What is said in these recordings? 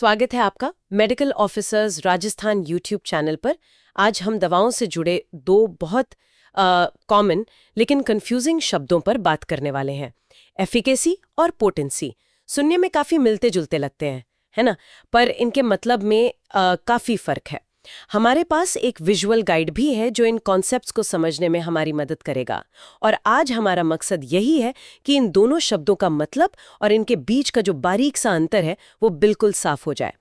स्वागत है आपका medical officers Rajasthan YouTube channel पर। आज हम दवाओं से जुड़े दो बहुत कॉमन लेकिन कंफ्यूजिंग शब्दों पर बात करने वाले हैं। एफिकेसी और पोटेंसी सुनने में काफ़ी मिलते जुलते लगते हैं, है ना? पर इनके मतलब में काफ़ी फ़र्क है। हमारे पास एक विजुअल गाइड भी है जो इन कॉन्सेप्ट्स को समझने में हमारी मदद करेगा। और आज हमारा मकसद यही है कि इन दोनों शब्दों का मतलब और इनके बीच का जो बारीक सा अंतर है वो बिल्कुल साफ हो जाए।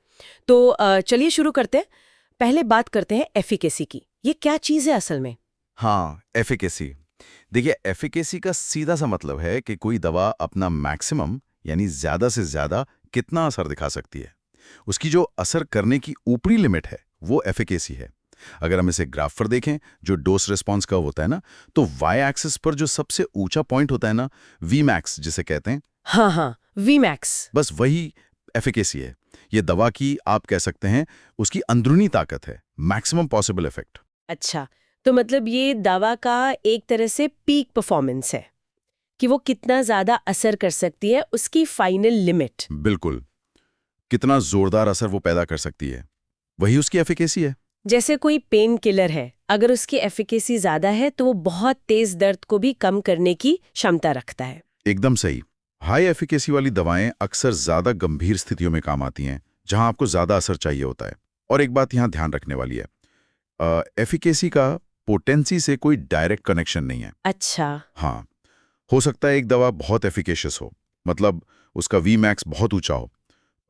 तो चलिए शुरू करते हैं। पहले बात करते हैं एफिकेसी की। ये क्या चीज़ है असल में? हाँ, एफिकेसी। देखिए, एफिकेसी का सीधा सा मतलब है कि कोई दवा अपना मैक्सिमम यानी ज्यादा से ज्यादा कितना असर दिखा सकती है। उसकी जो असर करने की ऊपरी लिमिट है वो एफिकेसी है। अगर हम इसे ग्राफ पर देखें, जो डोज रिस्पॉन्स कर्व होता है ना, तो वाई एक्सिस पर जो सबसे ऊंचा पॉइंट होता है ना, वी मैक्स जिसे कहते हैं, हाँ हाँ, वी मैक्स। बस वही एफिकेसी है। ये दवा की, आप कह सकते हैं, उसकी अंदरूनी ताकत है, मैक्सिमम पॉसिबल इफेक्ट। अच्छा, तो मतलब ये दवा का एक तरह से पीक परफॉर्मेंस है कि वो कितना ज़्यादा असर कर सकती है, उसकी फाइनल लिमिट। बिल्कुल, कितना जोरदार असर वो पैदा कर सकती है, वही उसकी एफिकेसी है। जैसे कोई पेन किलर है, अगर उसकी एफिकेसी ज़्यादा है तो वो बहुत तेज़ दर्द को भी कम करने की क्षमता रखता है। एकदम सही। हाई एफिकेसी वाली दवाएं अक्सर ज्यादा गंभीर स्थितियों में काम आती हैं, जहां आपको ज्यादा असर चाहिए होता है। और एक बात यहां ध्यान रखने वाली है, एफिकेसी का पोटेंसी से कोई डायरेक्ट कनेक्शन नहीं है। अच्छा। हाँ, हो सकता है एक दवा बहुत एफिकेशियस हो, मतलब उसका वी मैक्स बहुत ऊंचा हो,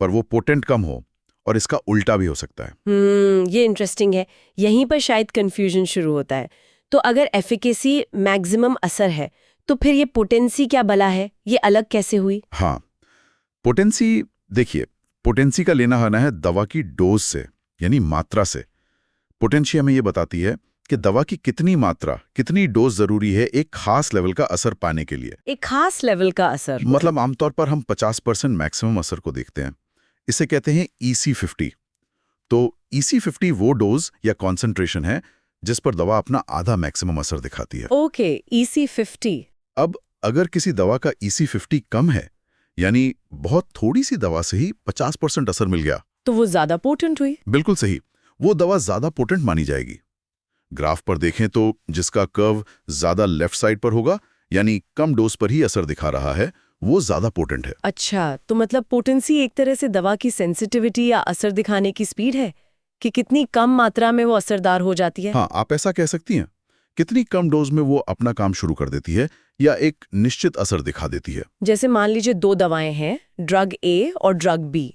पर वो पोटेंट कम हो, और इसका उल्टा भी हो सकता है। ये इंटरेस्टिंग है। यहीं पर शायद कंफ्यूजन शुरू होता है। तो अगर एफिकेसी मैक्सिमम असर है तो फिर ये पोटेंसी क्या बला है, ये अलग कैसे हुई? हाँ, पोटेंसी, देखिए, पोटेंसी का लेना है है दवा की डोज से, यानी मात्रा से। पोटेंसी हमें ये बताती है कि दवा की कितनी मात्रा, कितनी डोज जरूरी है एक खास लेवल का असर पाने के लिए। एक खास लेवल का असर? मतलब आमतौर पर हम 50% मैक्सिमम असर को देखते हैं। इसे कहते हैं EC50। तो EC50 वो डोज या कॉन्सेंट्रेशन है जिस पर दवा अपना आधा मैक्सिमम असर दिखाती है। Okay, EC50। अब अगर किसी दवा का EC50 कम है, यानी बहुत थोड़ी सी दवा से ही 50% असर मिल गया, तो वो ज्यादा पोटेंट हुई? बिल्कुल सही, वो दवा ज्यादा पोटेंट मानी जाएगी। ग्राफ पर देखें तो जिसका कर्व ज्यादा लेफ्ट साइड पर होगा, यानी कम डोज पर ही असर दिखा रहा है, वो ज्यादा पोटेंट है। अच्छा, तो मतलब पोटेंसी एक तरह से दवा की सेंसिटिविटी या असर दिखाने की स्पीड है कि कितनी कम मात्रा में वो असरदार हो जाती है। हाँ, आप ऐसा कह सकती हैं। कितनी कम डोज में वो अपना काम शुरू कर देती है या एक निश्चित असर दिखा देती है। जैसे मान लीजिए दो दवाएं हैं, ड्रग ए और ड्रग बी।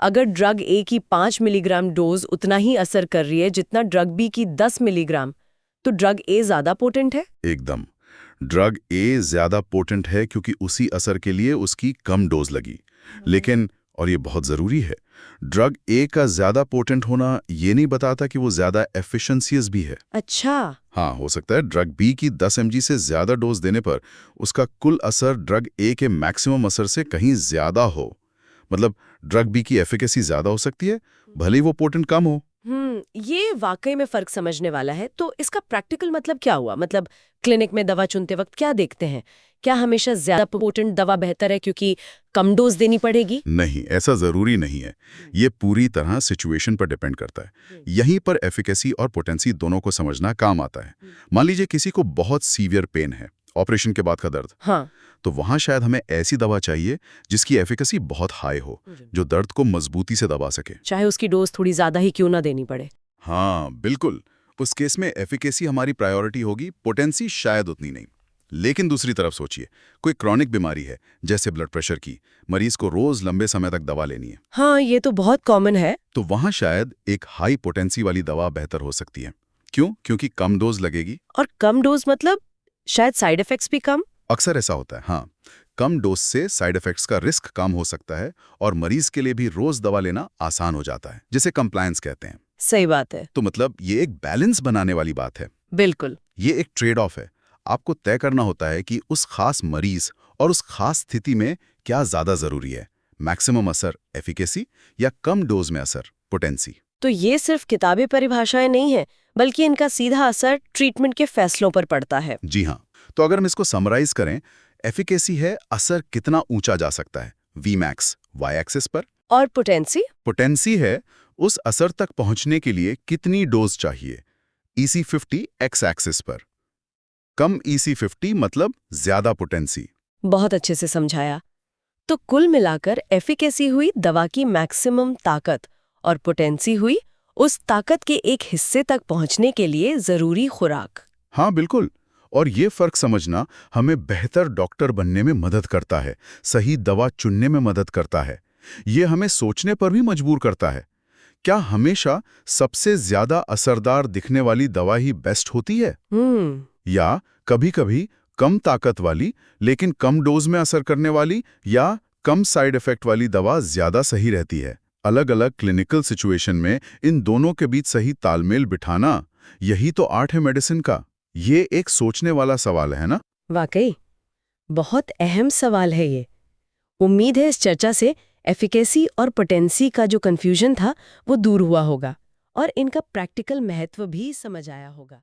अगर ड्रग ए की 5 मिलीग्राम डोज उतना ही असर कर रही है जितना ड्रग बी की 10 मिलीग्राम, तो ड्रग ए ज्यादा पोटेंट है? एकदम, ड्रग ए ज्यादा पोटेंट है क्योंकि उसी असर के लिए उसकी कम डोज लगी। लेकिन, और ये बहुत जरूरी है, ड्रग ए का ज्यादा पोटेंट होना ये नहीं बताता कि वो ज्यादा एफिशिएंसियस भी है। अच्छा। हाँ, हो सकता है ड्रग बी की 10 mg से ज्यादा डोज देने पर उसका कुल असर ड्रग ए के मैक्सिमम असर से कहीं ज्यादा हो। मतलब ड्रग बी की एफिकेसी ज्यादा हो सकती है, भले ही वो पोटेंट कम हो। ये वाकई में फर्क समझने वाला है। तो इसका प्रैक्टिकल मतलब क्या हुआ? मतलब क्लिनिक में दवा चुनते वक्त क्या देखते हैं? क्या हमेशा ज्यादा पोटेंट दवा बेहतर है क्योंकि कम डोज देनी पड़ेगी? नहीं, ऐसा जरूरी नहीं है। ये पूरी तरह सिचुएशन पर डिपेंड करता है। यहीं पर एफिकेसी और पोटेंसी दोनों को समझना काम आता है। मान लीजिए किसी को बहुत सीवियर पेन है, ऑपरेशन के बाद का दर्द, हाँ। तो वहां शायद हमें ऐसी दवा चाहिए जिसकी एफिकेसी बहुत हाई हो, जो दर्द को मजबूती से दबा सके, चाहे उसकी डोज थोड़ी ज्यादा ही क्यों ना देनी पड़े। हाँ बिल्कुल। उस केस में एफिकेसी हमारी प्रायोरिटी होगी, पोटेंसी शायद उतनी नहीं। लेकिन दूसरी तरफ सोचिए, कोई क्रॉनिक बीमारी है जैसे ब्लड प्रेशर की, मरीज को रोज लंबे समय तक दवा लेनी है, हाँ, ये तो बहुत कॉमन है। तो वहां शायद एक हाई पोटेंसी वाली दवा बेहतर हो सकती है। क्यों? क्योंकि कम डोज लगेगी। और कम डोज मतलब शायद साइड इफेक्ट्स भी कम। अक्सर ऐसा होता है, हाँ। कम डोज से साइड इफेक्ट्स का रिस्क कम हो सकता है और मरीज के लिए भी रोज दवा लेना आसान हो जाता है, जिसे कंप्लायंस कहते हैं। सही बात है। तो मतलब ये एक बैलेंस बनाने वाली बात है। बिल्कुल। ये एक ट्रेड ऑफ है। आपको तय करना होता है कि उस खास मरीज और उस खास स्थिति में क्या ज्यादा जरूरी है, मैक्सिमम असर एफिकेसी या कम डोज में असर पोटेंसी। तो ये सिर्फ किताबी परिभाषाएं नहीं है, बल्कि इनका सीधा असर ट्रीटमेंट के फैसलों पर पड़ता है। जी हाँ। तो अगर हम इसको समराइज करें, एफिकेसी है असर कितना ऊंचा जा सकता है, वी मैक्स वाई एक्सिस पर, और पोटेंसी? पोटेंसी है उस असर तक पहुंचने के लिए कितनी डोज चाहिए। EC50 एक्स एक्सिस पर। कम EC50 मतलब ज्यादा पोटेंसी। बहुत अच्छे से समझाया। तो कुल मिलाकर एफिकेसी हुई दवा की मैक्सिमम ताकत और पोटेंसी हुई उस ताकत के एक हिस्से तक पहुंचने के लिए जरूरी खुराक। हाँ बिल्कुल। और ये फर्क समझना हमें बेहतर डॉक्टर बनने में मदद करता है, सही दवा चुनने में मदद करता है। ये हमें सोचने पर भी मजबूर करता है, क्या हमेशा सबसे ज्यादा असरदार दिखने वाली दवा ही बेस्ट होती है? या कभी-कभी कम ताकत वाली लेकिन कम डोज में असर करने वाली या कम साइड इफेक्ट वाली दवा ज्यादा सही रहती है? अलग-अलग क्लिनिकल सिचुएशन में इन दोनों के बीच सही तालमेल बिठाना, यही तो आर्ट है मेडिसिन का। ये एक सोचने वाला सवाल है ना? वाकई बहुत अहम सवाल है ये। उम्मीद है इस चर्चा से एफिकेसी और पोटेंसी का जो कंफ्यूजन था वो दूर हुआ होगा और इनका प्रैक्टिकल महत्व भी समझ आया होगा।